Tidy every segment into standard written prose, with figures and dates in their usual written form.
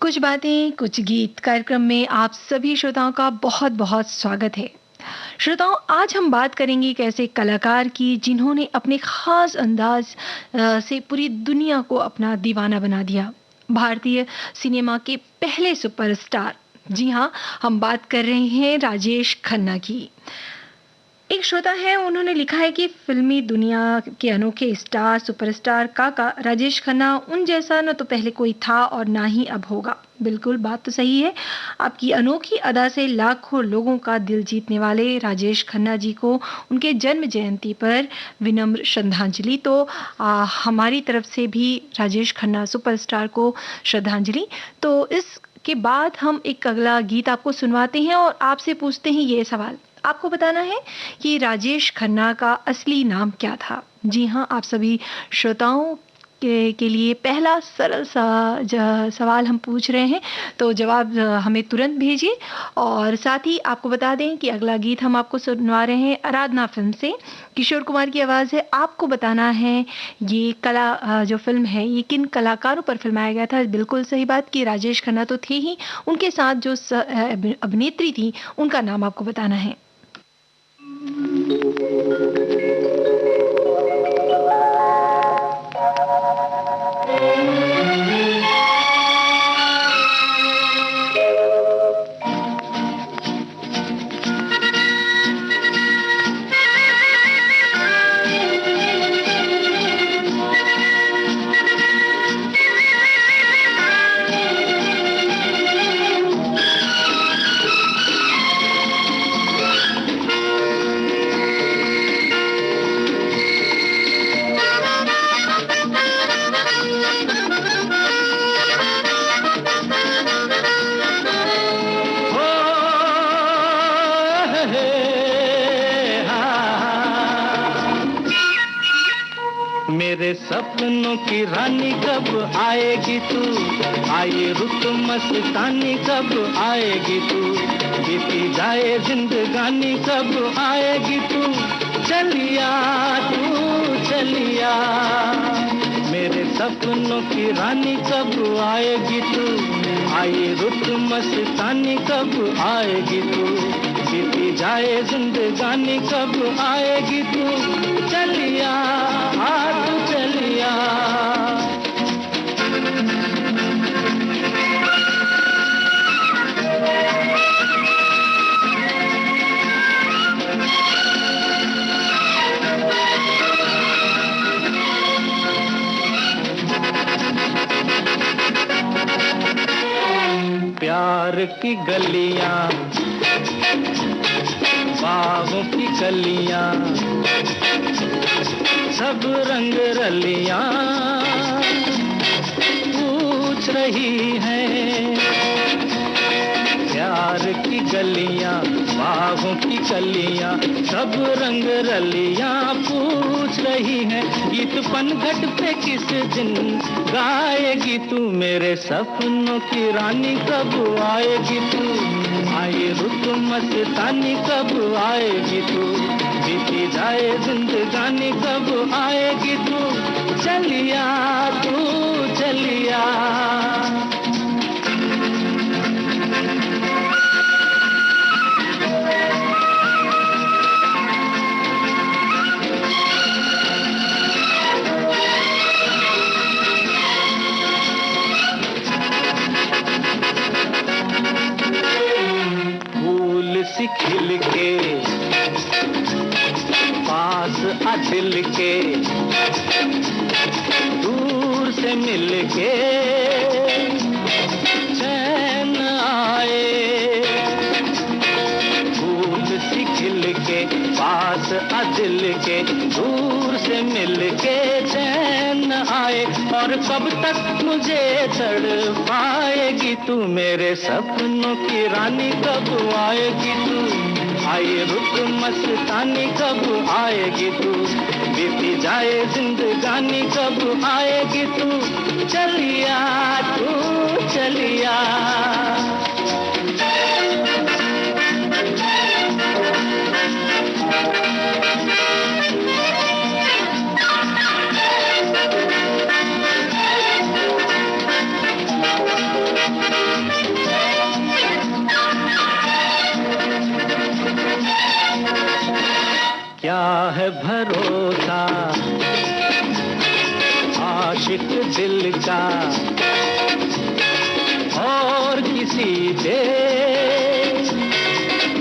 कुछ बातें कुछ गीत कार्यक्रम में आप सभी श्रोताओं का बहुत बहुत स्वागत है। श्रोताओं, आज हम बात करेंगे एक ऐसे कलाकार की जिन्होंने अपने खास अंदाज से पूरी दुनिया को अपना दीवाना बना दिया। भारतीय सिनेमा के पहले सुपरस्टार, जी हाँ, हम बात कर रहे हैं राजेश खन्ना की। एक श्रोता है, उन्होंने लिखा है कि फिल्मी दुनिया के अनोखे स्टार सुपरस्टार काका राजेश खन्ना उन जैसा न तो पहले कोई था और ना ही अब होगा। बिल्कुल, बात तो सही है। आपकी अनोखी अदा से लाखों लोगों का दिल जीतने वाले राजेश खन्ना जी को उनके जन्म जयंती पर विनम्र श्रद्धांजलि। तो हमारी तरफ से भी राजेश खन्ना सुपरस्टार को श्रद्धांजलि। तो इस के बाद हम एक अगला गीत आपको सुनवाते हैं और आपसे पूछते हैं ये सवाल। आपको बताना है कि राजेश खन्ना का असली नाम क्या था? जी हाँ, आप सभी श्रोताओं के लिए पहला सरल सा सवाल हम पूछ रहे हैं, तो जवाब हमें तुरंत भेजिए। और साथ ही आपको बता दें कि अगला गीत हम आपको सुनवा रहे हैं आराधना फ़िल्म से। किशोर कुमार की आवाज़ है। आपको बताना है ये जो फ़िल्म है ये किन कलाकारों पर फ़िल्माया गया था? बिल्कुल सही बात कि राजेश खन्ना तो थे ही, उनके साथ जो अभिनेत्री थी उनका नाम आपको बताना है। मेरे सपनों की रानी कब आएगी तू, आए रुत मस्तानी कब आएगी तू, बीती जाए जिंदगानी कब आएगी तू, चलिया तू चलिया। मेरे सपनों की रानी कब आएगी तू, आए रुत मस्तानी कब आएगी तू, बीती जाए जिंदगानी कब आएगी तू, चलिया तू चलिया। प्यार की गलियां, बागों की कलियां, सब रंग रलियां पूछ रही हैं। प्यार की गलियां, बागों की कलियां, सब रंग रलियां पूछ रही हैं। गीत पनघट पे किस दिन गाएगी तू, मेरे सपनों की रानी कब आएगी तू, आए रुत मस्तानी कब आएगी तू, बीती जाए जिंदगानी कब आएगी तू, चलिया तू चलिया। फूल सी खिल के पास आ दिल के, दूर से मिल के चैन आए। फूल सी खिल के पास आ दिल के, दूर से मिल के चैन आए। और कब तक मुझे तड़पाएगी तू, मेरे सपनों की रानी कब आएगी तू, आए रुत मस्तानी कब आएगी तू, बीती जाए जिंदगानी कब आएगी तू, चलिया तू चलिया। है भरोसा आशिक दिल का और किसी पे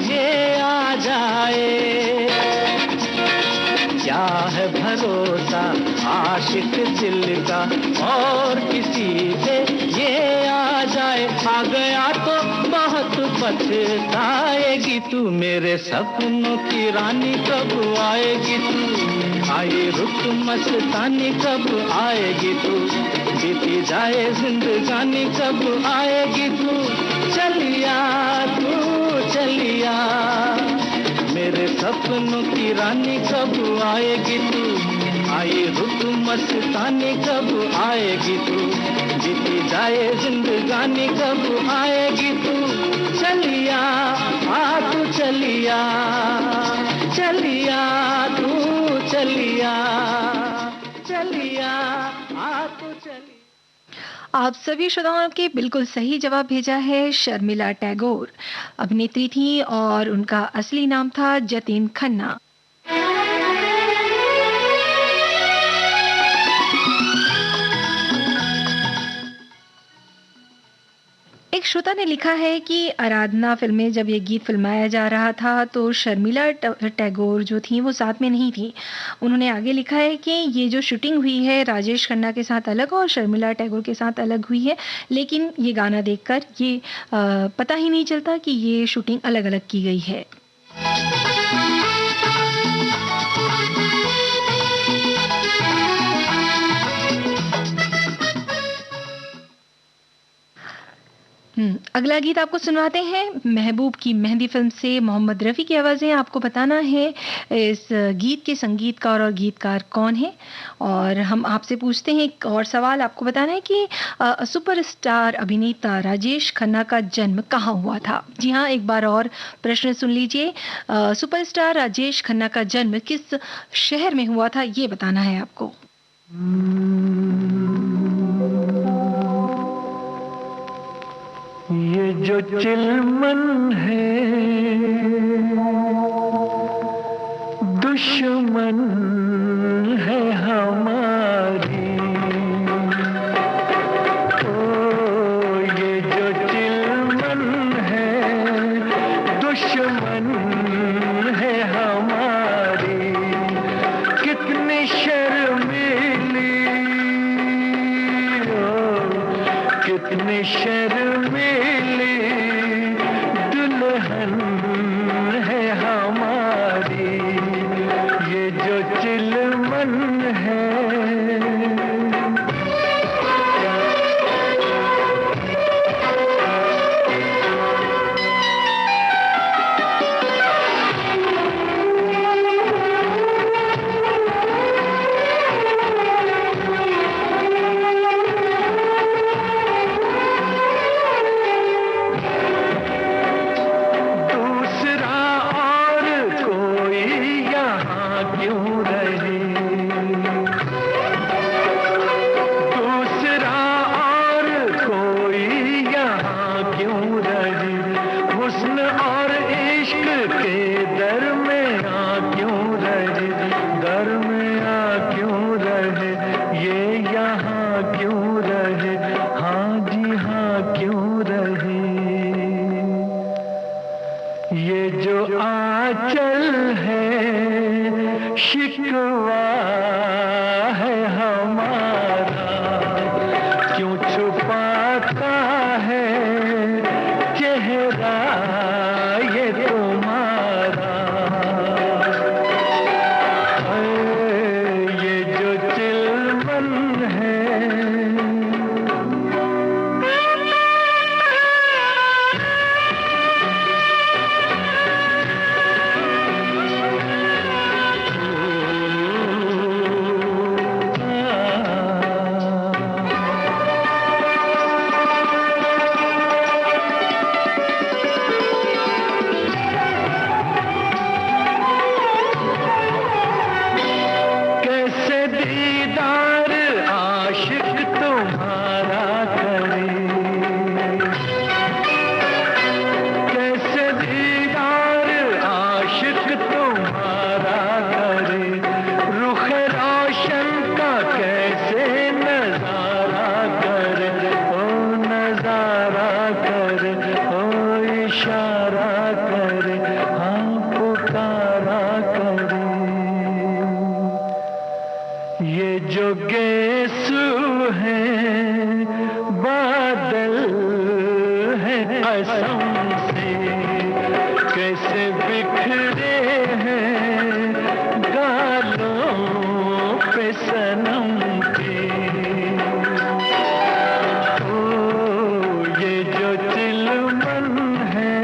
ये आ जाए, क्या है भरोसा आशिक दिल का और किसी पे ये आ जाए। आ गया तो बहुत पछताएगी तू, मेरे सपनों की रानी कब आएगी तू, आए रुत मस्तानी कब आएगी तू, बीती जाए जिंदगानी कब आएगी तू, चलिया तू चलिया, मेरे सपनों की रानी कब आएगी तू, आई रुत मस्तानी कब आएगी तू, बीती जाए जिंदगानी कब आएगी तू, चलिया आ तू चलिया, चलिया तू चलिया, चलिया आ तू चलिया। आप सभी श्रोताओं के बिल्कुल सही जवाब भेजा है शर्मिला टैगोर। अभिनेत्री थी और उनका असली नाम था जतिन खन्ना। एक श्रोता ने लिखा है कि आराधना फिल्म में जब ये गीत फिल्माया जा रहा था तो शर्मिला टैगोर जो थी वो साथ में नहीं थी। उन्होंने आगे लिखा है कि ये जो शूटिंग हुई है राजेश खन्ना के साथ अलग और शर्मिला टैगोर के साथ अलग हुई है, लेकिन ये गाना देखकर ये पता ही नहीं चलता कि ये शूटिंग अलग अलग की गई है। अगला गीत आपको सुनवाते हैं महबूब की मेहंदी फिल्म से। मोहम्मद रफ़ी की आवाज़ें। आपको बताना है इस गीत के संगीतकार और गीतकार कौन है, और हम आपसे पूछते हैं एक और सवाल। आपको बताना है कि सुपरस्टार अभिनेता राजेश खन्ना का जन्म कहाँ हुआ था। जी हाँ, एक बार और प्रश्न सुन लीजिए। सुपरस्टार राजेश खन्ना का जन्म किस शहर में हुआ था, ये बताना है आपको। ये जो चिलमन है दुश्मन है हमारी, ओ ये जो चिलमन है दुश्मन है हमारी, कितनी शर्मीली कितनी शर्मीली दुल्हन है हमारी, ये जो चिलमन है। कसम से कैसे बिखरे हैं गालों पे सनम के। ओ ये जो चिलमन है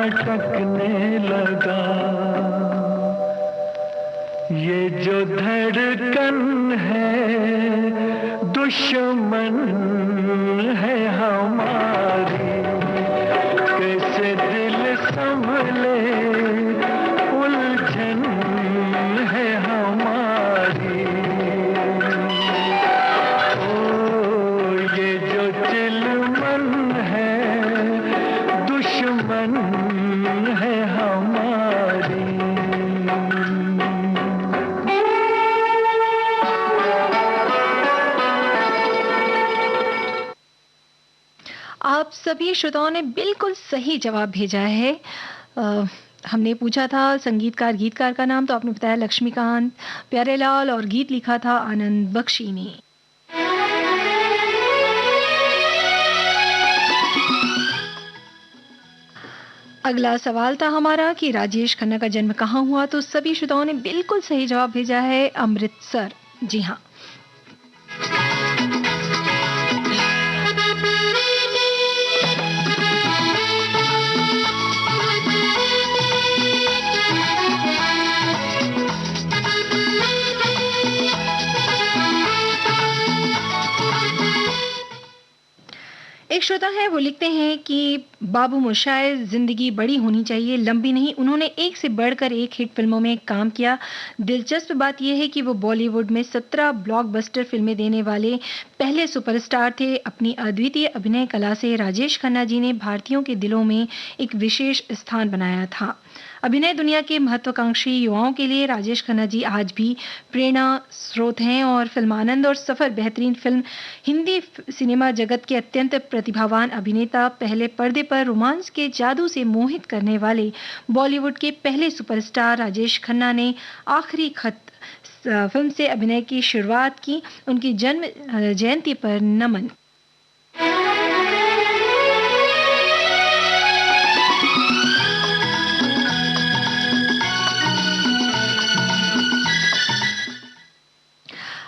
अटकने लगा। ये जो धड़कन है दुश्मन है हमारी, कैसे दिल संभले उलझन है हमारी। ओ ये जो चिलमन है दुश्मन है हमारी। आप सभी श्रोताओं ने बिल्कुल सही जवाब भेजा है। हमने पूछा था संगीतकार गीतकार का नाम, तो आपने बताया लक्ष्मीकांत प्यारेलाल, और गीत लिखा था आनंद बख्शी ने। अगला सवाल था हमारा कि राजेश खन्ना का जन्म कहाँ हुआ, तो सभी श्रोताओं ने बिल्कुल सही जवाब भेजा है, अमृतसर। जी हाँ। एक श्रोता है, वो लिखते हैं कि बाबू मोशाय जिंदगी बड़ी होनी चाहिए, लंबी नहीं। उन्होंने एक से बढ़कर एक हिट फिल्मों में काम किया। दिलचस्प बात यह है कि वो बॉलीवुड में 17 ब्लॉकबस्टर फिल्में देने वाले पहले सुपरस्टार थे। अपनी अद्वितीय अभिनय कला से राजेश खन्ना जी ने भारतीयों के दिलों में एक विशेष स्थान बनाया था। अभिनय दुनिया के महत्वाकांक्षी युवाओं के लिए राजेश खन्ना जी आज भी प्रेरणा स्रोत हैं, और फिल्मानंद और सफर बेहतरीन फिल्म हिंदी सिनेमा जगत के अत्यंत प्रतिभावान अभिनेता, पहले पर्दे पर रोमांस के जादू से मोहित करने वाले बॉलीवुड के पहले सुपरस्टार राजेश खन्ना ने आखिरी खत फिल्म से अभिनय की शुरुआत की। उनकी जन्म जयंती पर नमन।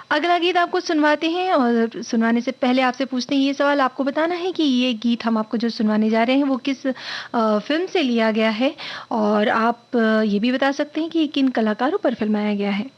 अगला गीत आपको सुनवाते हैं, और सुनवाने से पहले आपसे पूछते हैं ये सवाल। आपको बताना है कि ये गीत हम आपको जो सुनवाने जा रहे हैं वो किस फिल्म से लिया गया है, और आप ये भी बता सकते हैं कि किन कलाकारों पर फिल्माया गया है।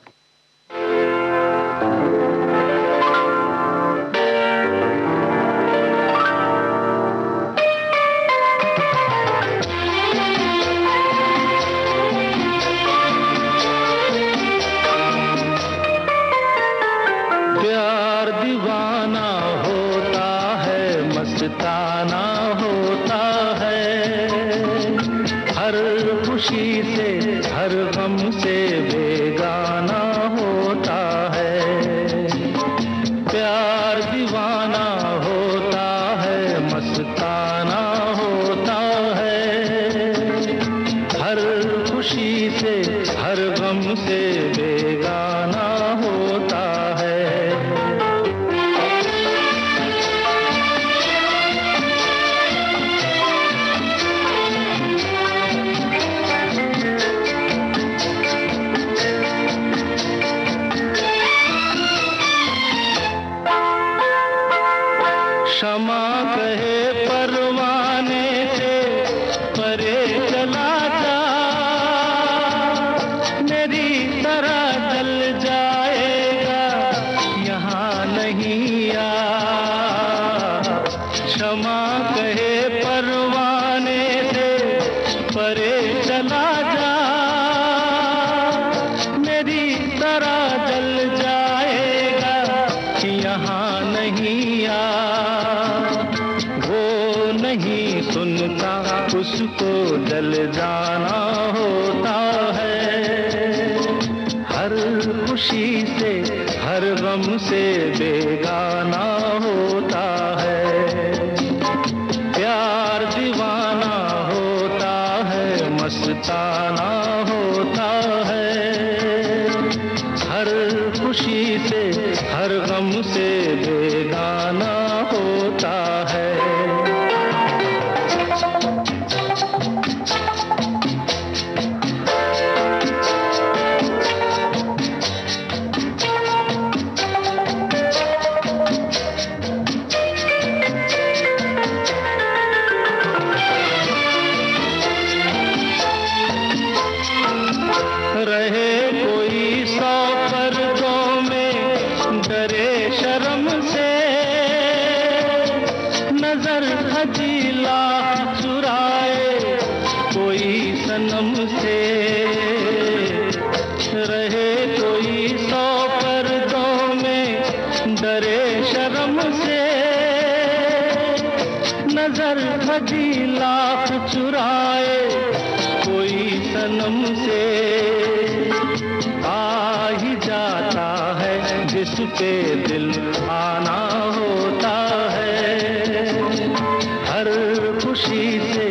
मस्ताना होता है, हर खुशी से हर गम से बेगाना होता है। प्यार दीवाना होता है, मस्ताना होता है, हर खुशी से हर गम से बेगाना होता है। क्षमा कहे परवाने से परे चला जा, मेरी चला जा, मेरी तरह जल जाएगा कि यहाँ नहीं आ। वो नहीं सुनता, उसको जल जाना होता है। हर खुशी से हर गम से बेगाना होता है। प्यार दीवाना होता है, मस्ताना होता है। हर खुशी से हर गम से बेगाना होता है। रहे कोई 100 पर्दों में, डरे शर्म से, नजर हजीला चुराए कोई सनम से। रहे कोई 100 पर्दों में, डरे शर्म से, नजर हजीला चुराए कोई सनम से। आ ही जाता है जिस पे दिल आना होता है। हर खुशी से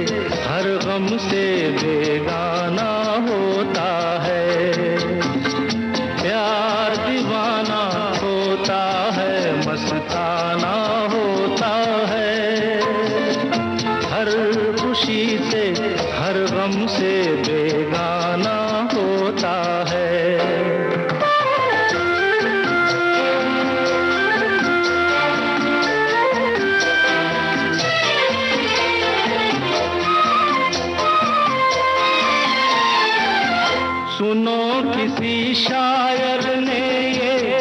हर गम से बेगाना होता है। प्यार दीवाना होता है, मस्ताना होता है। हर खुशी से हर गम से बेगाना होता है। सुनो किसी शायर ने ये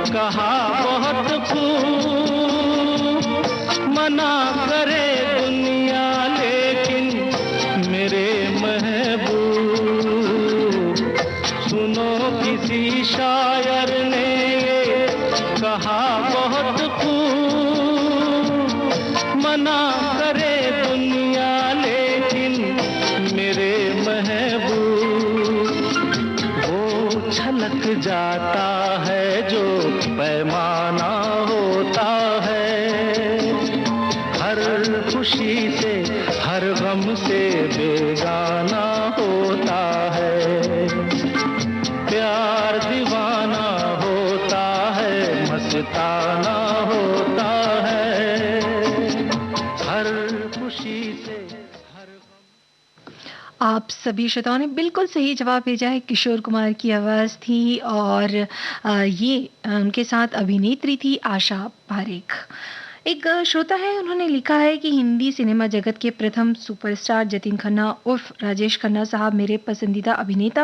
कहा बहुत खूब, मना करे दुनिया लेकिन मेरे महबूब। सुनो किसी शायर ने ये कहा बहुत खूब, मना करे दुनिया लेकिन मेरे महबूब। छलक जाता है जो पैमाना होता है। हर खुशी से हर गम से बेगाना होता है। प्यार दीवाना होता है, मस्ताना होता है। हर खुशी से आप सभी श्रोताओं ने बिल्कुल सही जवाब भेजा है। किशोर कुमार की आवाज़ थी और ये उनके साथ अभिनेत्री थी आशा पारेख। एक श्रोता है, उन्होंने लिखा है कि हिंदी सिनेमा जगत के प्रथम सुपरस्टार जतिन खन्ना उर्फ राजेश खन्ना साहब मेरे पसंदीदा अभिनेता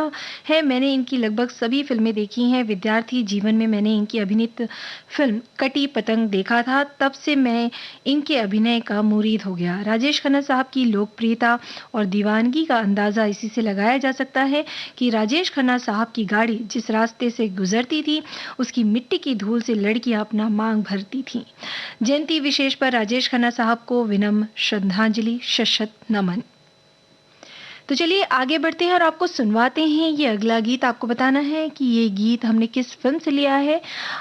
हैं। मैंने इनकी लगभग सभी फिल्में देखी हैं। विद्यार्थी जीवन में मैंने इनकी अभिनीत फिल्म कटी पतंग देखा था, तब से मैं इनके अभिनय का मुरीद हो गया। राजेश खन्ना साहब की लोकप्रियता और दीवानगी का अंदाज़ा इसी से लगाया जा सकता है कि राजेश खन्ना साहब की गाड़ी जिस रास्ते से गुजरती थी, उसकी मिट्टी की धूल से लड़कियां अपना मांग भरती थीं। जयंती विशेष पर राजेश खन्ना साहब को विनम्र श्रद्धांजलि, शत नमन। तो चलिए आगे बढ़ते हैं और आपको सुनवाते हैं ये अगला गीत। आपको बताना है कि ये गीत हमने किस फिल्म से लिया है।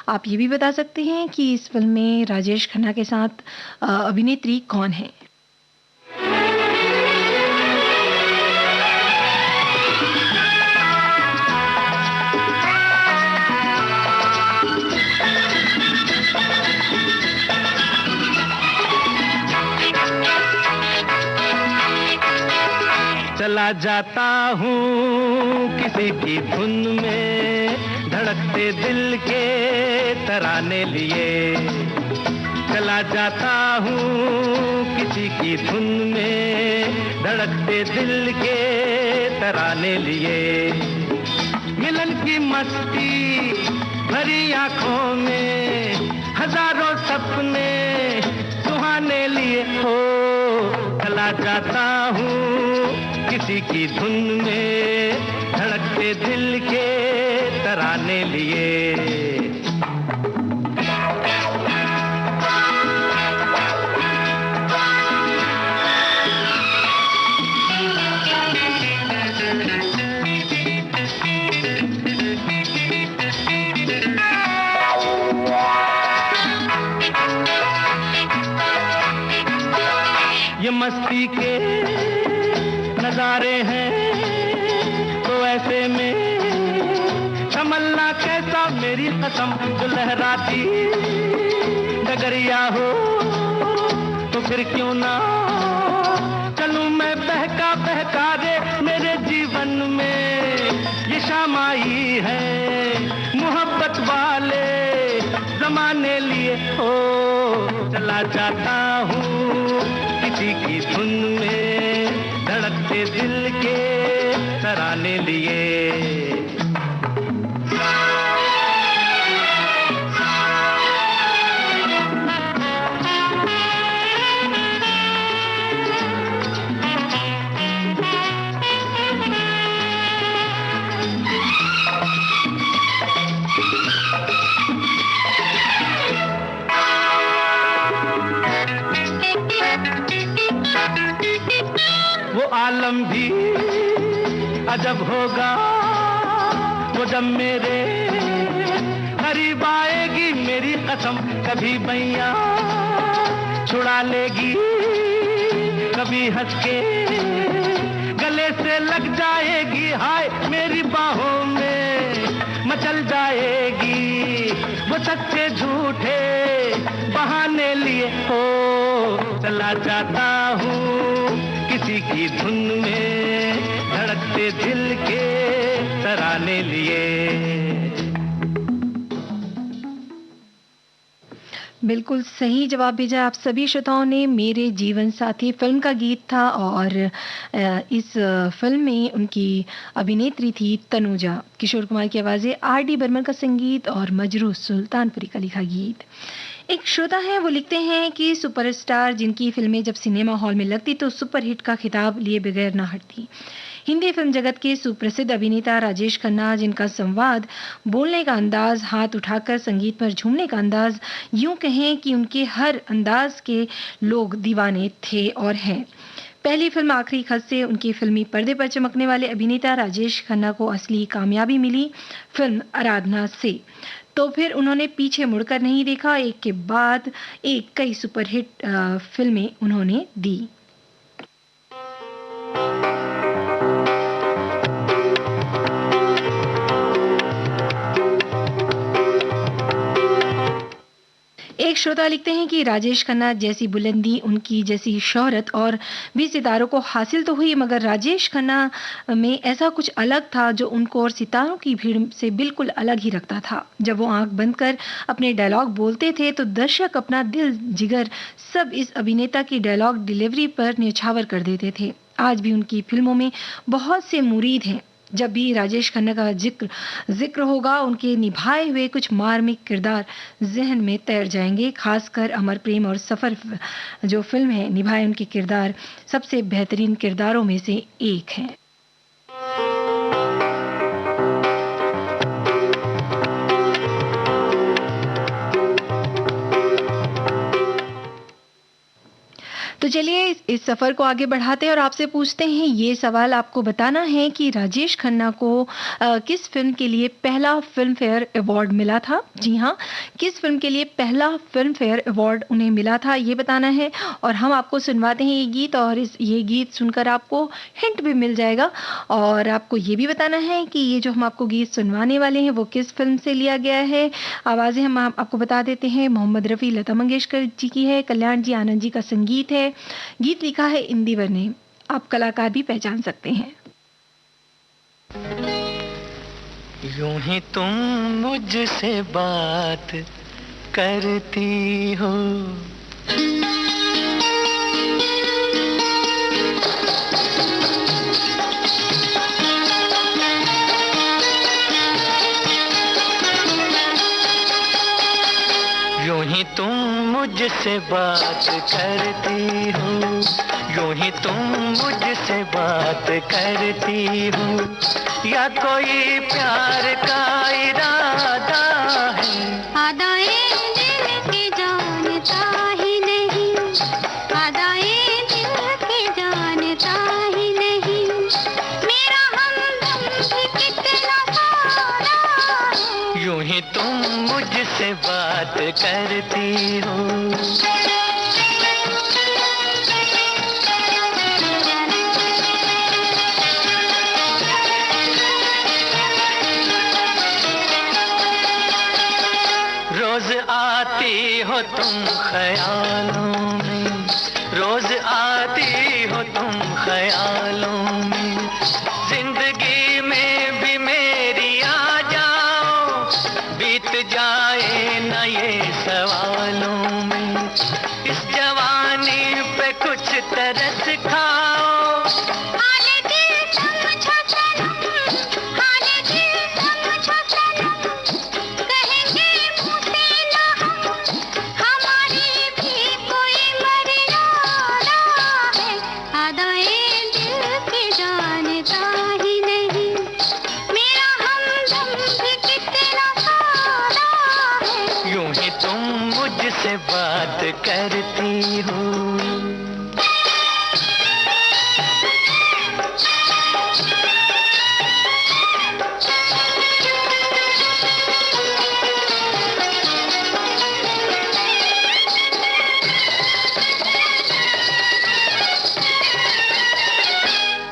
आप ये भी बता सकते हैं कि इस फिल्म में राजेश खन्ना के साथ अभिनेत्री कौन है। चला जाता हूँ किसी की धुन में, धड़कते दिल के तराने लिए। चला जाता हूँ किसी की धुन में, धड़कते दिल के तराने लिए। मिलन की मस्ती भरी आंखों में, हजारों सपने सुहाने लिए हो। चला जाता हूँ किसी की धुन में धड़कते दिल के तराने लिए। ये मस्ती के नजारे हैं तो ऐसे में तमन्ना कैसा मेरी कसम, जो लहराती डगरिया हो तो फिर क्यों ना चलूं मैं बहका बहका रे। मेरे जीवन में ये शाम आई है मोहब्बत वाले जमाने लिए। ओ चला जाता हूँ किसी की धुन में धड़कते दिल के तराने लिए। वो आलम भी अजब होगा वो जब मेरे करीब आएगी मेरी कसम। कभी बैया छुड़ा लेगी, कभी हंस के गले से लग जाएगी। हाय मेरी बाहों में मचल जाएगी वो सच्चे झूठे बहाने लिए। हो चला जाता हूँ किसी की धुन में धड़कते दिल के तराने लिए। बिल्कुल सही जवाब भेजा आप सभी श्रोताओं ने। मेरे जीवन साथी फिल्म का गीत था और इस फिल्म में उनकी अभिनेत्री थी तनुजा। किशोर कुमार की आवाज़ें, R.D. बर्मन का संगीत और मजरू सुल्तानपुरी का लिखा गीत। एक श्रोता है, वो लिखते हैं कि सुपरस्टार जिनकी फिल्में जब सिनेमा हॉल में लगती तो सुपरहिट का खिताब लिए बगैर ना हटती। हिंदी फिल्म जगत के सुप्रसिद्ध अभिनेता राजेश खन्ना, जिनका संवाद, बोलने का अंदाज, हाथ उठाकर संगीत पर झूमने का अंदाज, यूं कहें कि उनके हर अंदाज के लोग दीवाने थे और हैं। पहली फिल्म आखिरी खत से उनकी फिल्मी पर्दे पर चमकने वाले अभिनेता राजेश खन्ना को असली कामयाबी मिली फिल्म आराधना से। तो फिर उन्होंने पीछे मुड़कर नहीं देखा, एक के बाद एक कई सुपरहिट फिल्में उन्होंने दी। एक श्रोता लिखते हैं कि राजेश खन्ना जैसी बुलंदी, उनकी जैसी शोहरत और भी सितारों को हासिल तो हुई, मगर राजेश खन्ना में ऐसा कुछ अलग था जो उनको और सितारों की भीड़ से बिल्कुल अलग ही रखता था। जब वो आंख बंद कर अपने डायलॉग बोलते थे तो दर्शक अपना दिल जिगर सब इस अभिनेता की डायलॉग डिलीवरी पर न्यौछावर कर देते थे। आज भी उनकी फिल्मों में बहुत से मुरीद हैं। जब भी राजेश खन्ना का जिक्र होगा, उनके निभाए हुए कुछ मार्मिक किरदार जहन में तैर जाएंगे। खासकर अमर प्रेम और सफर जो फिल्म है, निभाए उनके किरदार सबसे बेहतरीन किरदारों में से एक है। तो चलिए इस सफ़र को आगे बढ़ाते हैं और आपसे पूछते हैं ये सवाल। आपको बताना है कि राजेश खन्ना को किस फिल्म के लिए पहला फिल्म फेयर अवार्ड मिला था। जी हाँ, किस फिल्म के लिए पहला फिल्म फेयर अवार्ड उन्हें मिला था, ये बताना है। और हम आपको सुनवाते हैं ये गीत, और ये गीत सुनकर आपको हिंट भी मिल जाएगा। और आपको ये भी बताना है कि ये जो हम आपको गीत सुनवाने वाले हैं वो किस फिल्म से लिया गया है। आवाज़ें हम आपको बता देते हैं, मोहम्मद रफ़ी, लता मंगेशकर जी की है, कल्याण जी, आनंद जी का संगीत है। गीत लिखा है इंदिवर ने। आप कलाकार भी पहचान सकते हैं। यूं ही तुम मुझसे बात करती हो, यूं ही तुम मुझसे बात करती हो, यूं ही तुम मुझसे बात करती हो या कोई प्यार का इरादा है? आदाए दिल की जानता ही नहीं, आदाए दिल की जानता ही नहीं, मेरा हमदम भी कितना सारा है। यूं ही तुम मुझसे बात करती हो। रोज आती हो तुम ख्यालों में, रोज आती हो तुम ख्यालों में, जिंदगी में भी मेरी आ जाओ, बीत जाए न ये सवालों में, इस जवानी पे कुछ तरस खाओ। हाले दिल समझो सनम, हाले दिल समझो सनम, कहेंगे मुँह से ना हम, हमारी भी कोई मर्यादा है। आदाए दिल की जानता ही नहीं, मेरा हमदम भी कितना सारा है। यूं ही तुम मुझसे बात करती हो।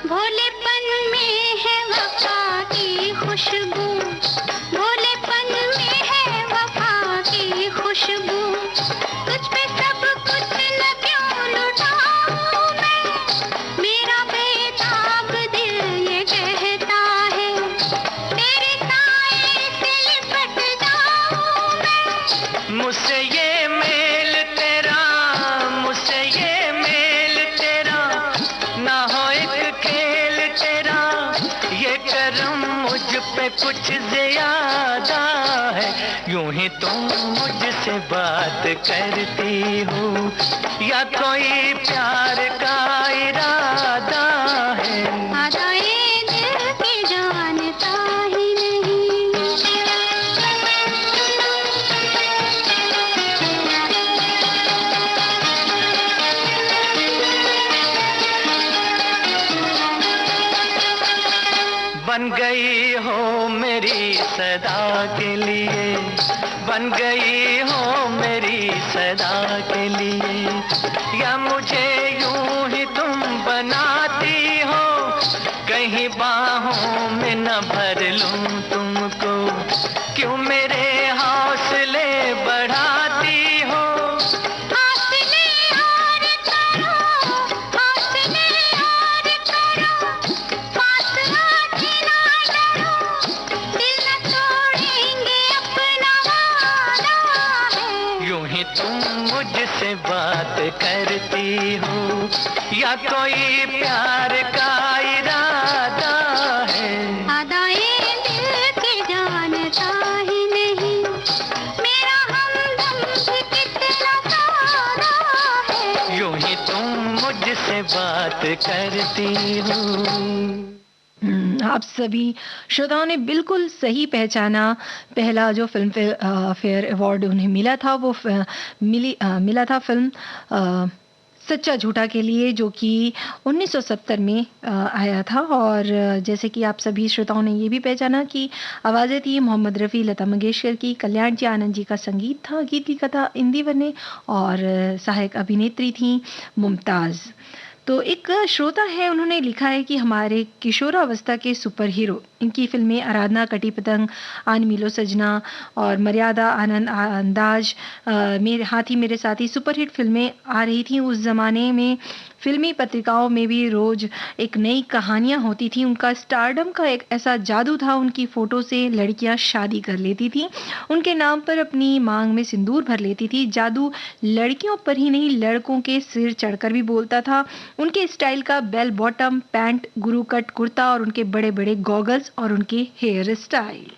भोलेपन में है वफा की खुशबू, भोलेपन में है वफा की खुशबू, तुझ पे सब कुछ न क्यों लुटाऊं मैं, मेरा बेताब दिल ये कहता है, तेरे साए से लिपट जाऊं मैं। मुझसे ये मेल तेरा, मुझसे ये मेल तेरा, ना हो एक खेल तेरा, ये करम मुझ पे कुछ ज्यादा है। यूं ही तुम मुझसे बात करती हो या कोई प्यार का इरादा है? आदाए दिल की जानता ही नहीं। बन गई हो मेरी सदा के लिए, बन गई हो मेरी सदा के लिए, या मुझे यूं ही तुम बनाती हो, कहीं बाहों में न भर लूं तुमको, क्यों मेरे हौसले बढ़ाती हो? हौसले और करो, हौसले और करो, पास आके ना डरो, दिल न तोड़ेंगे अपना वादा है। यूं ही तुम मुझसे बात करती हो या कोई प्यार का इरादा है? आदाए दिल की जानता ही नहीं, मेरा हमदम भी कितना सारा है। यूं ही तुम मुझसे बात करती हो। आप सभी श्रोताओं ने बिल्कुल सही पहचाना। पहला जो फिल्म फेयर अवार्ड उन्हें मिला था वो मिला था फिल्म सच्चा झूठा के लिए, जो कि 1970 में आया था। और जैसे कि आप सभी श्रोताओं ने ये भी पहचाना कि आवाज़ें थी मोहम्मद रफ़ी, लता मंगेशकर की, कल्याण जी आनंद जी का संगीत था, गीत लिखा था इंदिवर ने, और सहायक अभिनेत्री थी मुमताज़। तो एक श्रोता है, उन्होंने लिखा है कि हमारे किशोरावस्था के सुपर हीरो, इनकी फिल्में आराधना, कटी पतंग, आन मिलो सजना और मर्यादा, आनंद, अंदाज, मेरे हाथी मेरे साथी सुपरहिट फिल्में आ रही थी उस ज़माने में। फिल्मी पत्रिकाओं में भी रोज एक नई कहानियां होती थी। उनका स्टारडम का एक ऐसा जादू था, उनकी फ़ोटो से लड़कियां शादी कर लेती थी, उनके नाम पर अपनी मांग में सिंदूर भर लेती थी। जादू लड़कियों पर ही नहीं, लड़कों के सिर चढ़कर भी बोलता था। उनके स्टाइल का बेल बॉटम पैंट, गुरु कट कुर्ता और उनके बड़े बड़े गॉगल्स और उनके हेयर स्टाइल।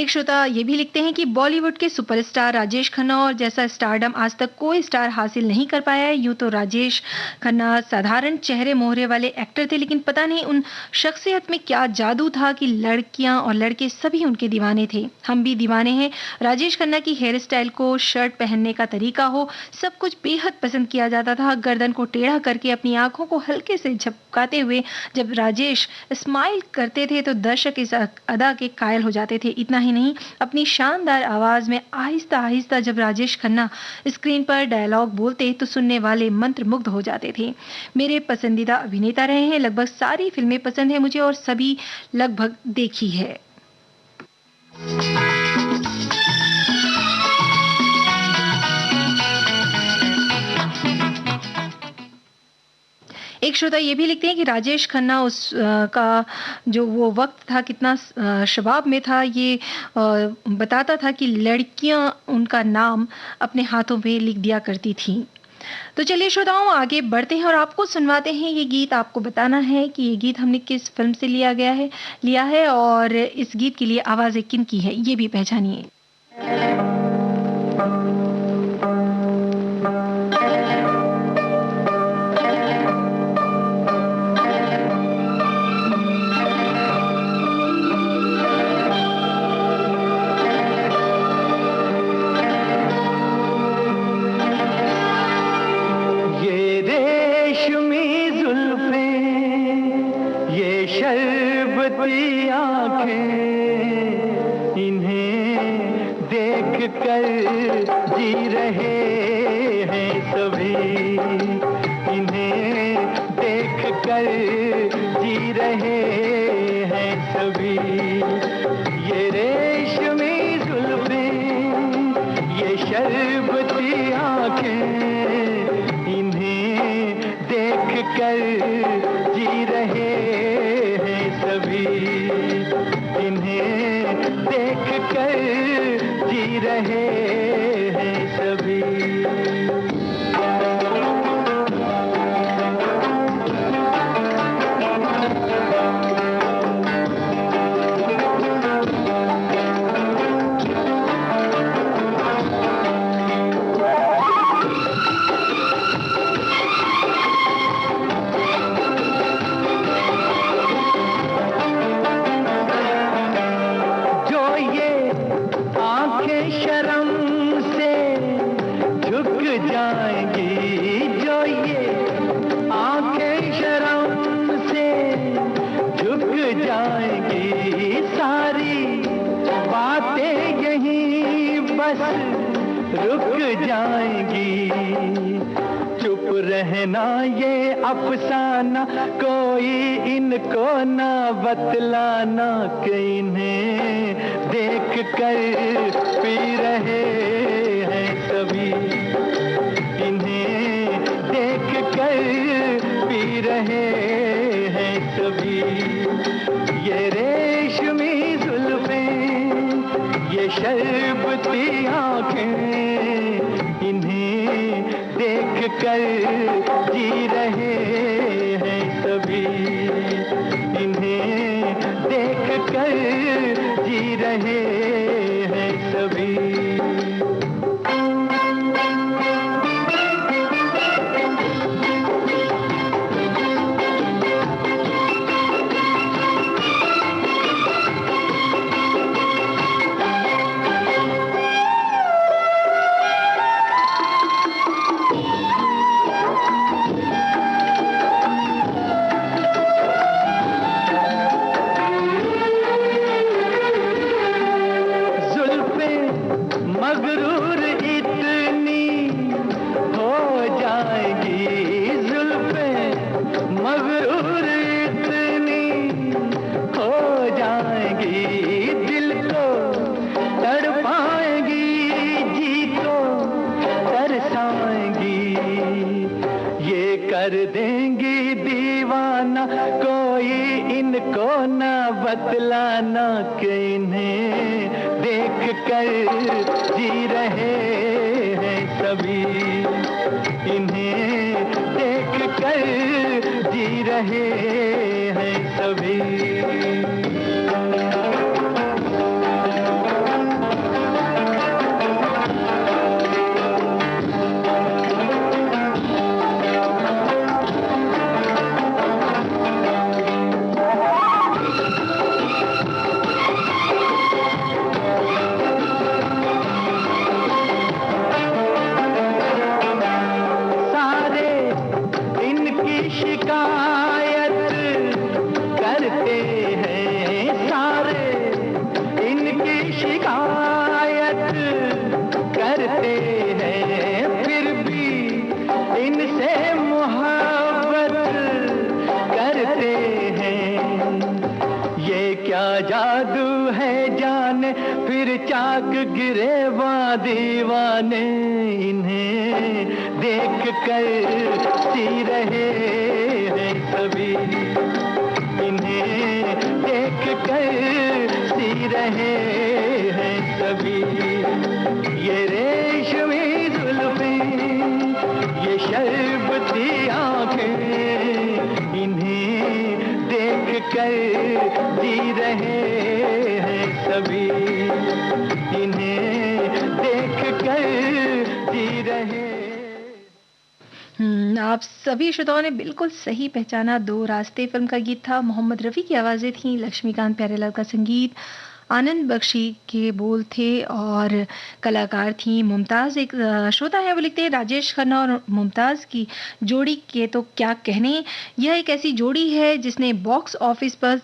एक श्रोता ये भी लिखते हैं कि बॉलीवुड के सुपरस्टार राजेश खन्ना और जैसा स्टारडम आज तक कोई स्टार हासिल नहीं कर पाया है। यूं तो राजेश खन्ना साधारण चेहरे मोहरे वाले एक्टर थे, लेकिन पता नहीं उन शख्सियत में क्या जादू था कि लड़कियां और लड़के सभी उनके दीवाने थे। हम भी दीवाने हैं। राजेश खन्ना की हेयर स्टाइल को, शर्ट पहनने का तरीका हो, सब कुछ बेहद पसंद किया जाता था। गर्दन को टेढ़ा करके अपनी आंखों को हल्के से झपकाते हुए जब राजेश स्माइल करते थे तो दर्शक इस अदा के कायल हो जाते थे। इतना ही नहीं, अपनी शानदार आवाज में आहिस्ता आहिस्ता जब राजेश खन्ना स्क्रीन पर डायलॉग बोलते तो सुनने वाले मंत्रमुग्ध हो जाते थे। मेरे पसंदीदा अभिनेता रहे हैं। लगभग सारी फिल्में पसंद है मुझे और सभी लगभग देखी है। एक श्रोता ये भी लिखते हैं कि राजेश खन्ना का जो वो वक्त था कितना शबाब में था, ये बताता था कि लड़कियां उनका नाम अपने हाथों पे लिख दिया करती थी। तो चलिए श्रोताओं, आगे बढ़ते हैं और आपको सुनवाते हैं ये गीत। आपको बताना है कि ये गीत हमने किस फिल्म से लिया है और इस गीत के लिए आवाजें किन की है, ये भी पहचानिए। शरबती आँखें, इन्हें देख कर जी रहे हैं सभी, इन्हें देख कर जी रहे हैं सभी। ये रेशमी जुल्फें, ये शरबती आँखें, इन्हें देख कर जी रहे सभी, इन्हें देख कर जी रहे हैं सभी। रुक जाएंगी, चुप रहना ये अफसाना, कोई इनको ना बतलाना कि इन्हें देख कर पी रहे हैं सभी, इन्हें देख कर पी रहे हैं सभी। ये रेशमी जुल्फें, ये शरबती आँखें, इन्हें देख कर जी रहे हैं सभी, इन्हें देख कर जी रहे हैं सभी। कर देंगी दीवाना, कोई इनको ना बतलाना कि इन्हें देख कर जी रहे हैं सभी, इन्हें देख कर जी रहे हैं सभी। क्या जादू है जाने, फिर चाक गिरे वहाँ दीवाने, इन्हें देख कर सी रहे हैं सभी, इन्हें देख कर सी रहे हैं सभी। ये रेशमी जुल्फें, ये शर्बती आंखें, इन्हें देख कर जी रहे हैं सभी, इन्हें देख कर जी रहे। आप सभी श्रोताओं ने बिल्कुल सही पहचाना। दो रास्ते फिल्म का गीत था। मोहम्मद रफ़ी की आवाज़ें थीं, लक्ष्मीकांत प्यारेलाल का संगीत, आनंद बख्शी के बोल थे और कलाकार थी मुमताज़। एक श्रोता है वो लिखते हैं, राजेश खन्ना और मुमताज़ की जोड़ी के तो क्या कहने। यह एक ऐसी जोड़ी है जिसने बॉक्स ऑफिस पर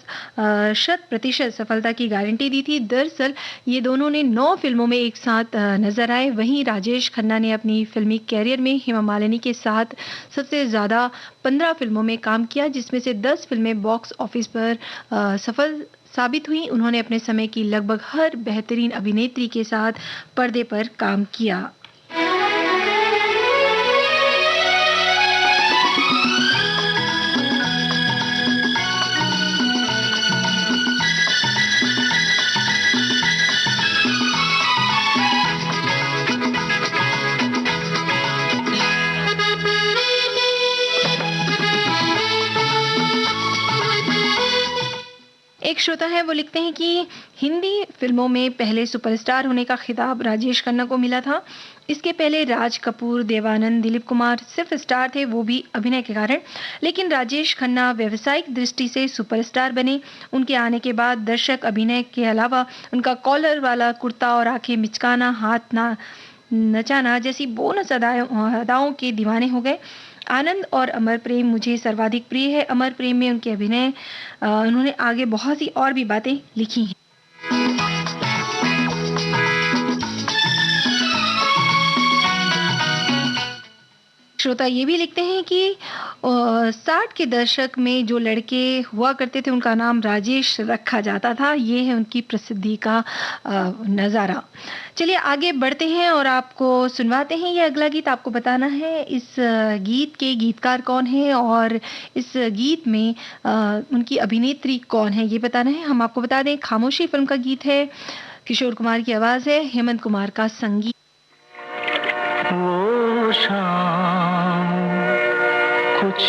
100% सफलता की गारंटी दी थी। दरअसल ये दोनों ने 9 फिल्मों में एक साथ नजर आए। वहीं राजेश खन्ना ने अपनी फिल्मी कैरियर में हेमा मालिनी के साथ सबसे ज़्यादा 15 फिल्मों में काम किया, जिसमें से 10 फिल्में बॉक्स ऑफिस पर सफल साबित हुई। उन्होंने अपने समय की लगभग हर बेहतरीन अभिनेत्री के साथ पर्दे पर काम किया। एक श्रोता है वो लिखते हैं कि हिंदी फिल्मों में पहले सुपरस्टार होने का खिताब राजेश खन्ना को मिला था। इसके पहले राज कपूर, देवानंद, दिलीप कुमार सिर्फ स्टार थे, वो भी अभिनय के कारण। लेकिन राजेश खन्ना व्यावसायिक दृष्टि से सुपरस्टार बने। उनके आने के बाद दर्शक अभिनय के अलावा उनका कॉलर वाला कुर्ता और आंखें मिचकाना, हाथ ना नचाना जैसी बोनस अदाओं के दीवाने हो गए। आनंद और अमर प्रेम मुझे सर्वाधिक प्रिय है। अमर प्रेम में उनके अभिनय उन्होंने आगे बहुत सी और भी बातें लिखी हैं। श्रोता ये भी लिखते हैं कि 60 के दशक में जो लड़के हुआ करते थे उनका नाम राजेश रखा जाता था। ये है उनकी प्रसिद्धि का नज़ारा। चलिए आगे बढ़ते हैं और आपको सुनवाते हैं ये अगला गीत। आपको बताना है इस गीत के गीतकार कौन है और इस गीत में उनकी अभिनेत्री कौन है, ये बताना है। हम आपको बता दें, खामोशी फिल्म का गीत है। किशोर कुमार की आवाज़ है, हेमंत कुमार का संगीत। वो शाम कुछ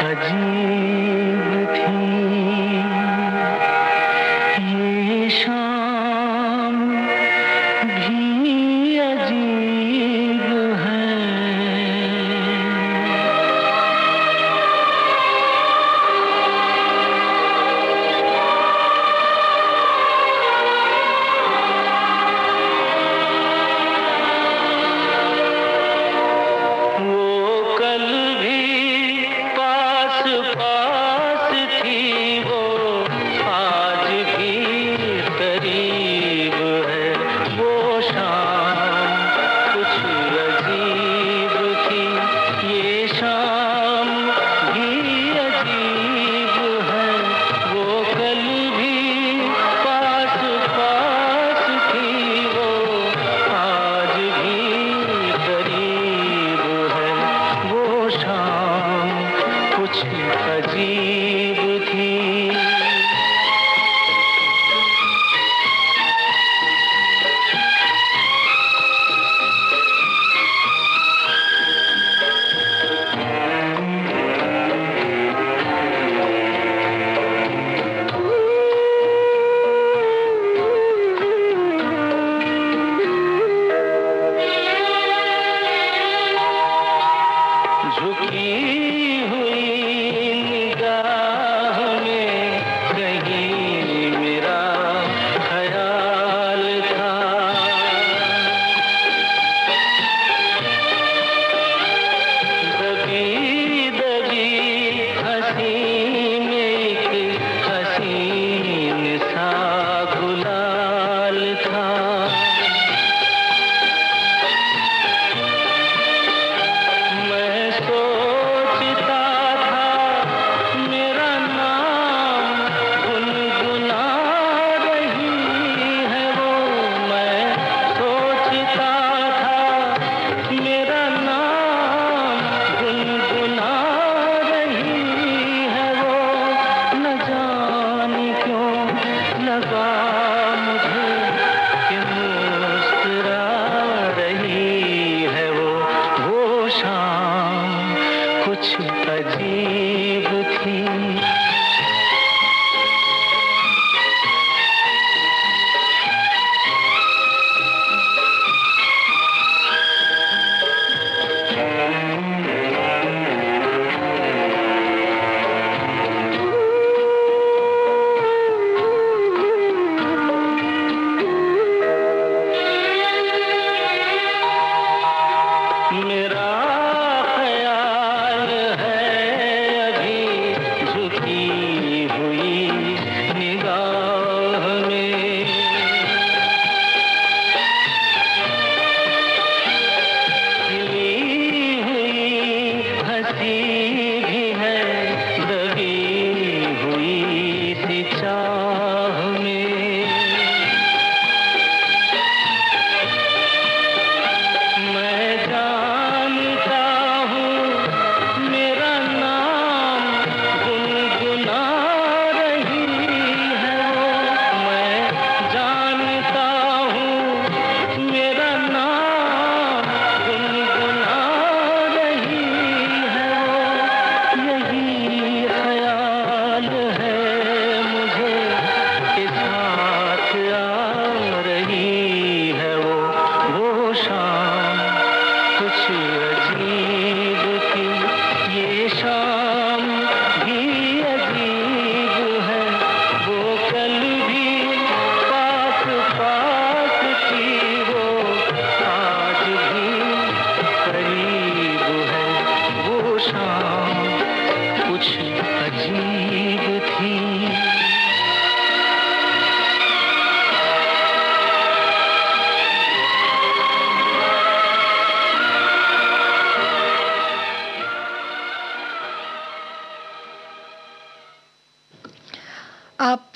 अजीब थी, ये शाम भी अजीब है। वो कल भी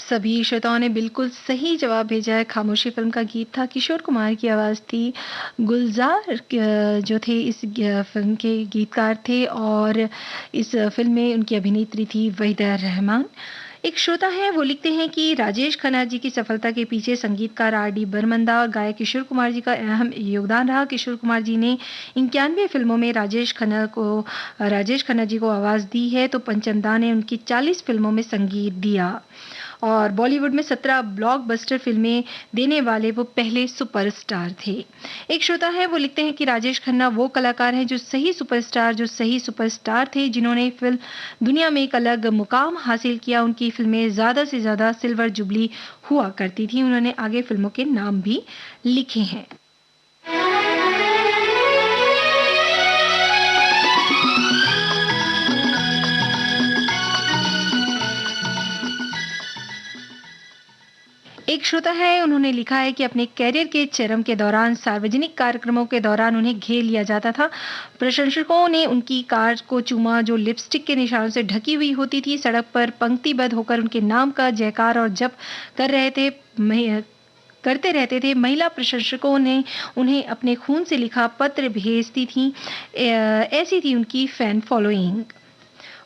सभी श्रोताओं ने बिल्कुल सही जवाब भेजा है। खामोशी फ़िल्म का गीत था, किशोर कुमार की आवाज़ थी। गुलज़ार जो थे इस फ़िल्म के गीतकार थे और इस फ़िल्म में उनकी अभिनेत्री थी वहीदा रहमान। एक श्रोता हैं, वो लिखते हैं कि राजेश खन्ना जी की सफलता के पीछे संगीतकार आर डी बर्मंदा और गायक किशोर कुमार जी का अहम योगदान रहा। किशोर कुमार जी ने 91 फिल्मों में राजेश खन्ना जी को आवाज़ दी है, तो पंचमदा ने उनकी 40 फिल्मों में संगीत दिया और बॉलीवुड में 17 ब्लॉकबस्टर फिल्में देने वाले वो पहले सुपरस्टार थे। एक श्रोता है, वो लिखते हैं कि राजेश खन्ना वो कलाकार हैं जो सही सुपरस्टार थे, जिन्होंने फिल्म दुनिया में एक अलग मुकाम हासिल किया। उनकी फिल्में ज़्यादा से ज़्यादा सिल्वर जुबली हुआ करती थी। उन्होंने आगे फिल्मों के नाम भी लिखे हैं। एक श्रोता है, उन्होंने लिखा है कि अपने कैरियर के चरम के दौरान सार्वजनिक कार्यक्रमों के दौरान उन्हें घेर लिया जाता था। प्रशंसकों ने उनकी कार को चूमा जो लिपस्टिक के निशानों से ढकी हुई होती थी। सड़क पर पंक्तिबद्ध होकर उनके नाम का जयकार और जप करते रहते थे। महिला प्रशंसकों ने उन्हें अपने खून से लिखा पत्र भेजती थी। ऐसी थी उनकी फैन फॉलोइंग।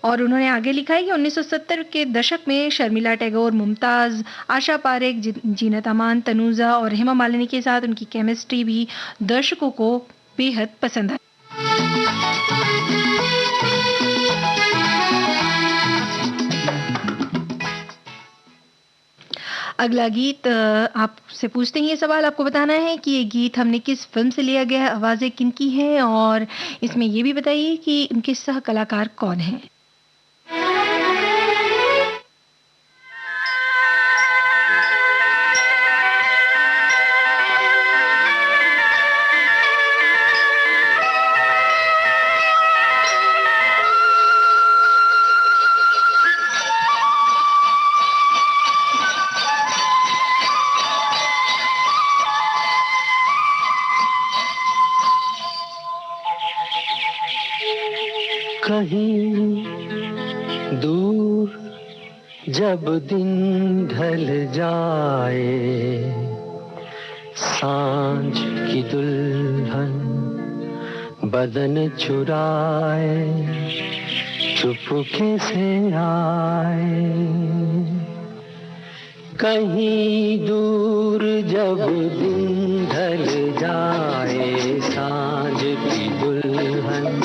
और उन्होंने आगे लिखा है कि 1970 के दशक में शर्मिला टैगोर, मुमताज़, आशा पारेख, जीनत अमान, तनुजा और हेमा मालिनी के साथ उनकी केमिस्ट्री भी दर्शकों को बेहद पसंद आई। अगला गीत आपसे पूछते हैं ये सवाल, आपको बताना है कि ये गीत हमने किस फिल्म से लिया गया है, आवाज़ें किनकी हैं और इसमें ये भी बताइए कि उनके सह कलाकार कौन हैं। कहीं दूर जब दिन ढल जाए, सांझ की दुल्हन बदन चुराए, चुपके से आए। कहीं दूर जब दिन ढल जाए, सांझ की दुल्हन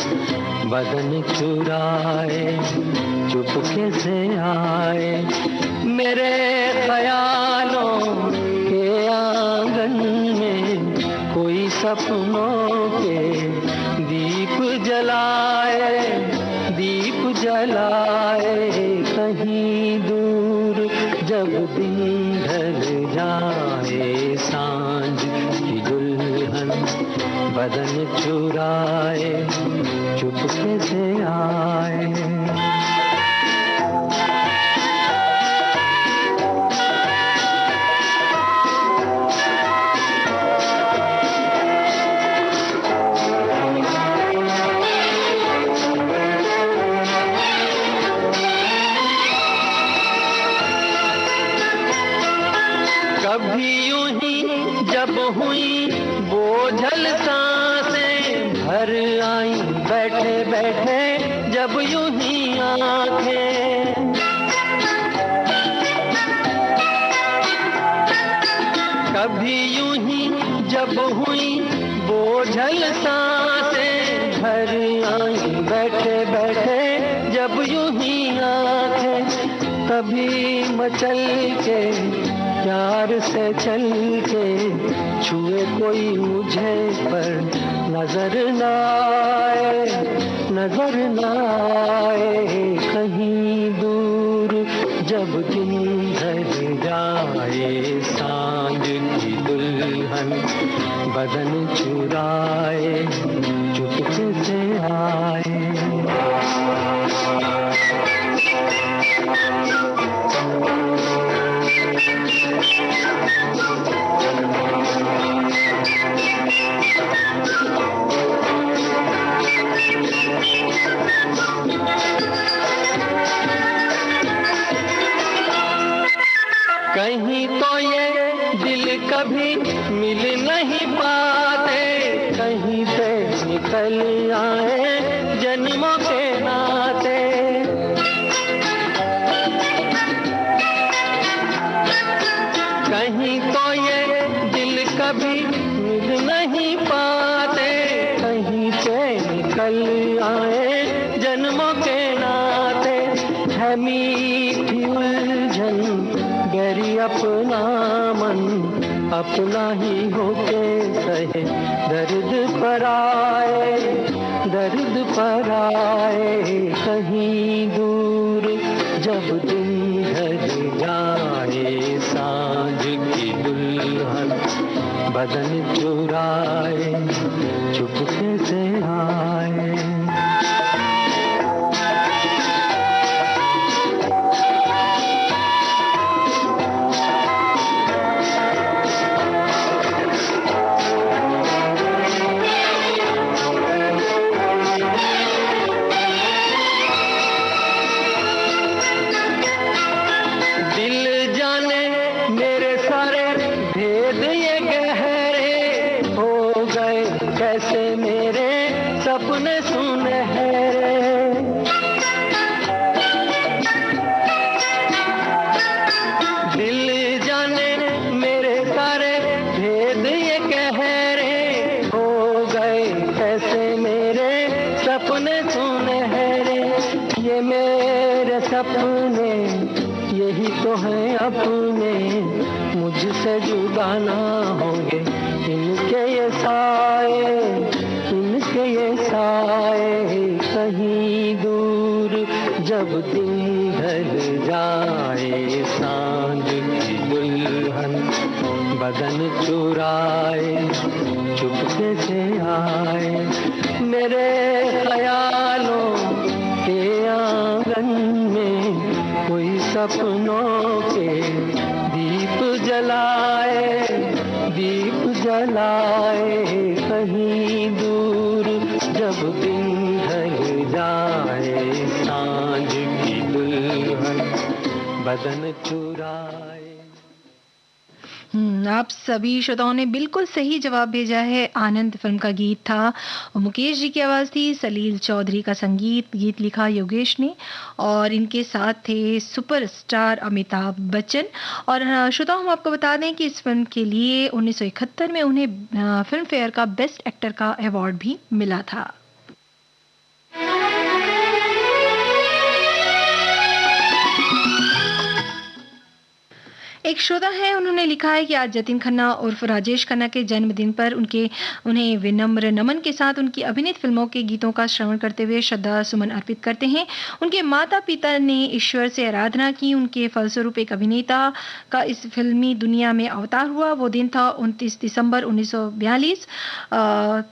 बदन चुराए, चुपके से आए। मेरे ख्यालों के आंगन में कोई सपनों के दीप जलाए, दीप जलाए। कहीं दूर जब दिन ढल जाए, सांझ की दुल्हन बदन चुराए, चुपके से आए। कभी यूं ही जब हुई बोझल सांसें भर आई, बैठे बैठे जब यूं ही आंखें। कभी यूं ही जब हुई बोझल सांसें भर आई, बैठे बैठे जब यूं ही आंखें। कभी मचल के प्यार से चल के छुए कोई मुझे पर नजर न आए, नजर न आए। कहीं दूर जब दिन ढल जाए, सांझ की दुल्हन बदन चुराए, चुपके से आए। कहीं तो ये दिल कभी मिल नहीं पाते, कहीं से निकल आए जन्मों के नाते। कहीं तो ये दिल कभी मिल नहीं पाते, कहीं से निकल आए जन्मों के नाते। है मीठी उलझन गरी अपना मन, अपना ही होके सहे दर्द पर आए, दर्द पर आए। कहीं दूर जब दिन ढल जाए, सांझ की दुल्हन बदन चुराए, चुपके से आए। मुझसे जुदा ना होंगे इनके ये साए, इनके ये साए। कहीं दूर जब दिन ढल जाए, सांझ की दुल्हन बदन चुराए, चुपके से आए। मेरे ख्यालों के आंगन में कोई सपनों के दीप जलाए, दीप जलाए। कहीं दूर जब दिन ढल जाए, सांझ की दुल्हन बदन चुराए। आप सभी श्रोताओं ने बिल्कुल सही जवाब भेजा है। आनंद फिल्म का गीत था, मुकेश जी की आवाज़ थी, सलील चौधरी का संगीत, गीत लिखा योगेश ने, और इनके साथ थे सुपरस्टार अमिताभ बच्चन। और श्रोताओं, हम आपको बता दें कि इस फिल्म के लिए 1971 में उन्हें फिल्म फेयर का बेस्ट एक्टर का अवार्ड भी मिला था। एक श्रोता है, उन्होंने लिखा है कि आज जतिन खन्ना उर्फ राजेश खन्ना के जन्मदिन पर उन्हें विनम्र नमन के साथ उनकी अभिनीत फिल्मों के गीतों का श्रवण करते हुए श्रद्धा सुमन अर्पित करते हैं। उनके माता पिता ने ईश्वर से आराधना की, उनके फलस्वरूप एक अभिनेता का इस फिल्मी दुनिया में अवतार हुआ। वो दिन था 29 दिसंबर 1942।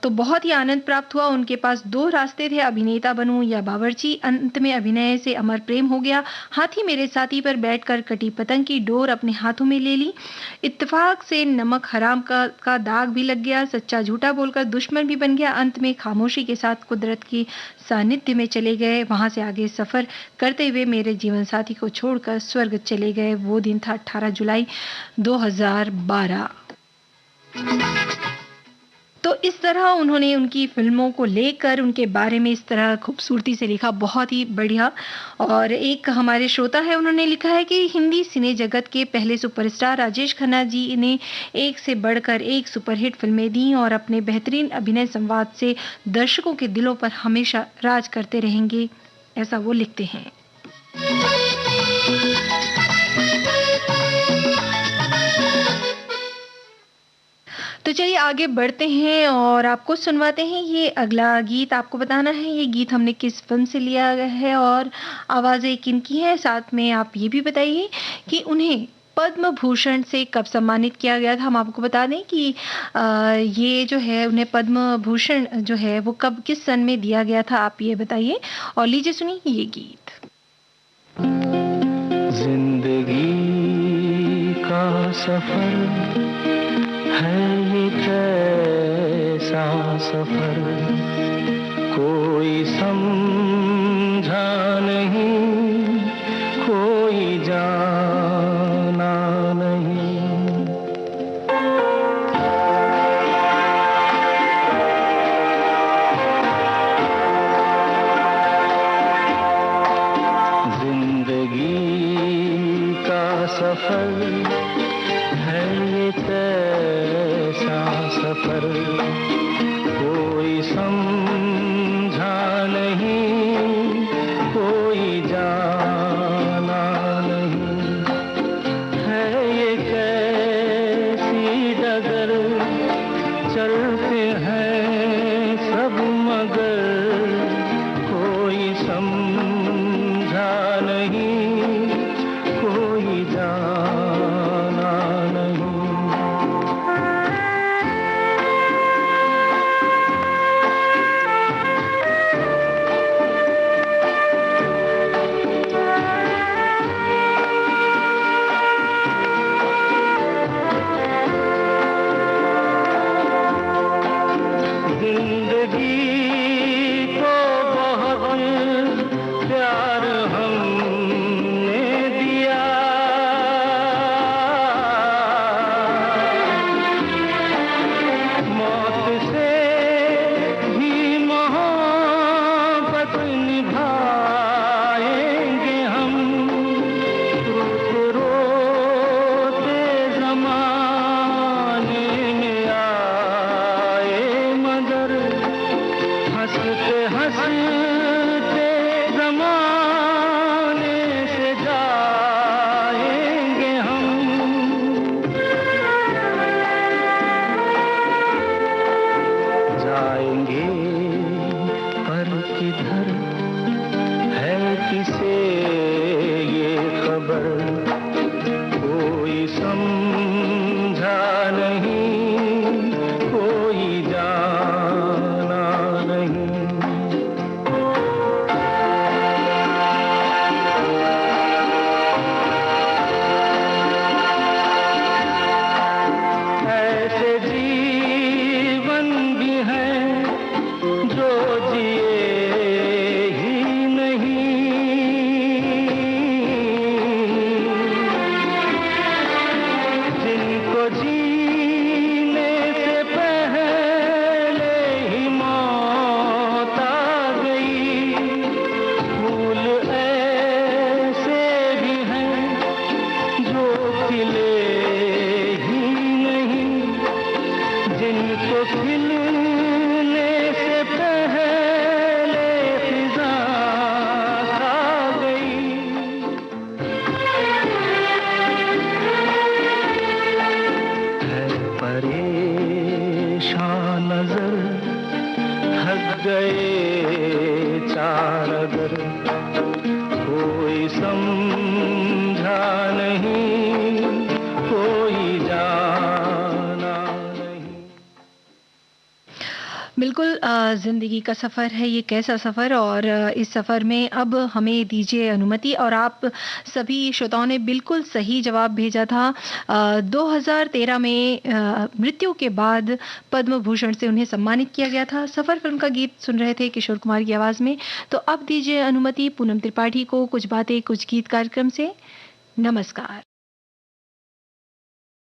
तो बहुत ही आनंद प्राप्त हुआ। उनके पास दो रास्ते थे, अभिनेता बनूं या बावर्ची। अंत में अभिनय से अमर प्रेम हो गया। हाथी मेरे साथी पर बैठकर कटी पतंग की डोर अपने हाथों में ले ली। इत्तेफाक से नमक हराम का दाग भी लग गया। सच्चा झूठा बोलकर दुश्मन भी बन गया। अंत में खामोशी के साथ कुदरत की सानिध्य में चले गए। वहां से आगे सफर करते हुए मेरे जीवन साथी को छोड़कर स्वर्ग चले गए। वो दिन था 18 जुलाई 2012। तो इस तरह उन्होंने उनकी फिल्मों को लेकर उनके बारे में इस तरह खूबसूरती से लिखा, बहुत ही बढ़िया। और एक हमारे श्रोता है, उन्होंने लिखा है कि हिंदी सिने जगत के पहले सुपरस्टार राजेश खन्ना जी ने एक से बढ़कर एक सुपरहिट फिल्में दी और अपने बेहतरीन अभिनय संवाद से दर्शकों के दिलों पर हमेशा राज करते रहेंगे, ऐसा वो लिखते हैं। तो चलिए आगे बढ़ते हैं और आपको सुनवाते हैं ये अगला गीत। आपको बताना है ये गीत हमने किस फिल्म से लिया है और आवाज़ें किनकी हैं। साथ में आप ये भी बताइए कि उन्हें पद्म भूषण से कब सम्मानित किया गया था। हम आपको बता दें कि ये जो है उन्हें पद्म भूषण जो है वो कब किस सन में दिया गया था, आप ये बताइए। और लीजिए सुनिए ये गीत। जिंदगी का सफर है ये कैसा सफर, कोई समझा नहीं, कोई जाना सफर कोई समझा नहीं, कोई जाना नहीं। है ये कैसी डगर, चलते हैं सब मगर कोई समझा नहीं, कोई जाना नहीं। जिंदगी को बहुत प्यार हमने दिया, मौत से भी मोहब्बत निभाएंगे हम। रोते रोते ज़माने में आए मगर हंसते हंसते ज़माने से जाएंगे हम। जाएंगे पर किधर है किसे ये खबर, कोई समझा नहीं, कोई जाना नहीं। ऐसे जीवन भी हैं जो जिए ही नहीं, जिनको जीने से पहले ही मौत आ गई। फूल ऐसे भी हैं जो खिले ही नहीं, जिनको खिलने से पहले फिजा खा गई। है परेशान नजर, थक गए चार अगर कोई समझा नहीं, कोई जाना नहीं। बिल्कुल ज़िंदगी का सफ़र है ये, कैसा सफ़र। और इस सफ़र में अब हमें दीजिए अनुमति। और आप सभी श्रोताओं ने बिल्कुल सही जवाब भेजा था। 2013 में मृत्यु के बाद पद्म भूषण से उन्हें सम्मानित किया गया था। सफ़र फिल्म का गीत सुन रहे थे किशोर कुमार की आवाज़ में। तो अब दीजिए अनुमति पूनम त्रिपाठी को कुछ बातें कुछ गीत कार्यक्रम से। नमस्कार।